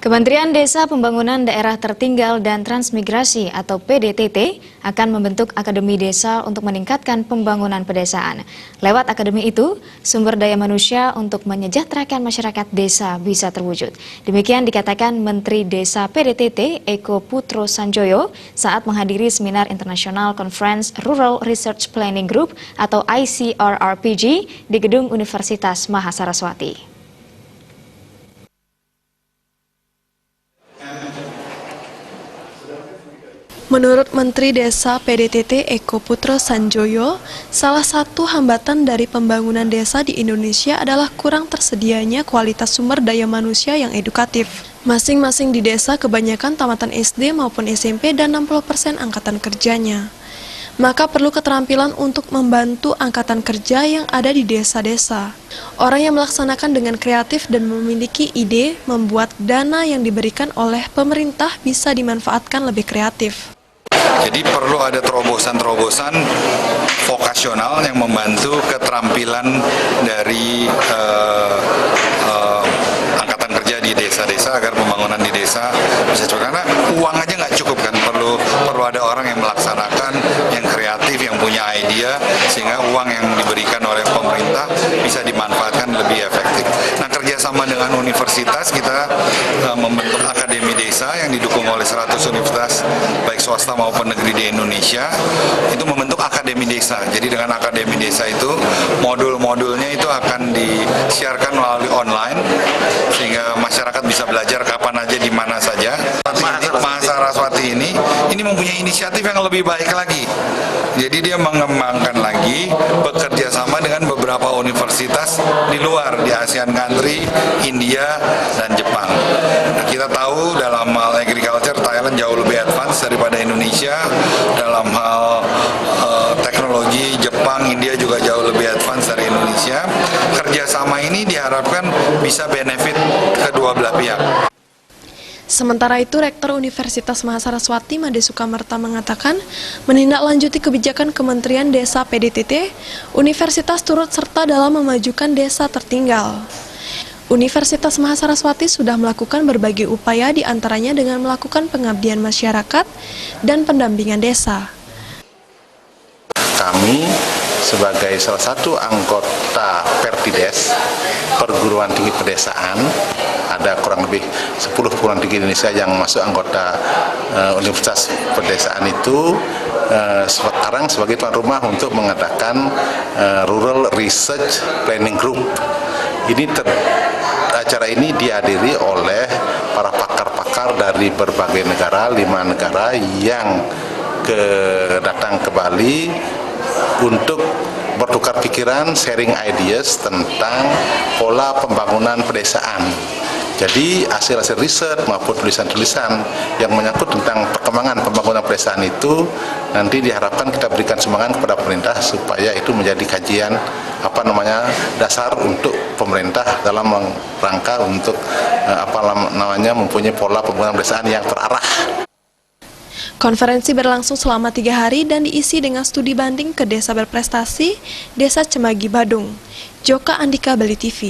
Kementerian Desa Pembangunan Daerah Tertinggal dan Transmigrasi atau PDTT akan membentuk Akademi Desa untuk meningkatkan pembangunan pedesaan. Lewat akademi itu, sumber daya manusia untuk menyejahterakan masyarakat desa bisa terwujud. Demikian dikatakan Menteri Desa PDTT Eko Putro Sanjoyo saat menghadiri Seminar International Conference Rural Research Planning Group atau ICRRPG di Gedung Universitas Mahasaraswati. Menurut Menteri Desa PDTT Eko Putro Sanjoyo, salah satu hambatan dari pembangunan desa di Indonesia adalah kurang tersedianya kualitas sumber daya manusia yang edukatif. Masing-masing di desa kebanyakan tamatan SD maupun SMP dan 60% angkatan kerjanya. Maka perlu keterampilan untuk membantu angkatan kerja yang ada di desa-desa. Orang yang melaksanakan dengan kreatif dan memiliki ide membuat dana yang diberikan oleh pemerintah bisa dimanfaatkan lebih kreatif. Jadi perlu ada terobosan-terobosan vokasional yang membantu keterampilan dari angkatan kerja di desa-desa agar pembangunan di desa bisa cukup. Karena uang aja nggak cukup kan, perlu ada orang yang melaksanakan, yang kreatif, yang punya ide, sehingga uang yang diberikan oleh pemerintah bisa dimanfaatkan lebih efektif. Nah, kerjasama dengan universitas kita membentuk Akademi Desa yang didukung oleh 100 universitas baik swasta maupun negeri di Indonesia, itu membentuk Akademi Desa. Jadi dengan Akademi Desa itu modul-modulnya itu akan disiarkan melalui online sehingga masyarakat bisa belajar kapan aja di mana saja. Mahasaraswati ini mempunyai inisiatif yang lebih baik lagi. Jadi dia mengembangkan lagi bekerja sama dengan beberapa universitas di luar, di ASEAN country, India dan Jepang. Nah, kita tahu dalam hal agriculture Thailand jauh lebih advance daripada Indonesia. Dalam hal teknologi Jepang, India juga jauh lebih advance dari Indonesia. Kerjasama ini diharapkan bisa benefit kedua belah pihak. Sementara itu, Rektor Universitas Mahasaraswati Made Sukamerta mengatakan, menindaklanjuti kebijakan Kementerian Desa PDTT, Universitas turut serta dalam memajukan desa tertinggal. Universitas Mahasaraswati sudah melakukan berbagai upaya diantaranya dengan melakukan pengabdian masyarakat dan pendampingan desa. Kami sebagai salah satu anggota Pertides, Perguruan Tinggi Pedesaan, ada kurang lebih 10 perguruan tinggi Indonesia yang masuk anggota Universitas Pedesaan itu sekarang sebagai tuan rumah untuk mengadakan Rural Research Planning Group. Acara ini dihadiri oleh para pakar-pakar dari berbagai negara, 5 negara yang datang ke Bali untuk bertukar pikiran, sharing ideas tentang pola pembangunan pedesaan. Jadi hasil-hasil riset maupun tulisan-tulisan yang menyangkut tentang perkembangan pembangunan pedesaan itu nanti diharapkan kita berikan sumbangan kepada pemerintah supaya itu menjadi kajian dasar untuk pemerintah dalam rangka untuk mempunyai pola pembangunan pedesaan yang terarah. Konferensi berlangsung selama 3 hari dan diisi dengan studi banding ke Desa Berprestasi, Desa Cemagi Badung. Joka Andika, Bali TV.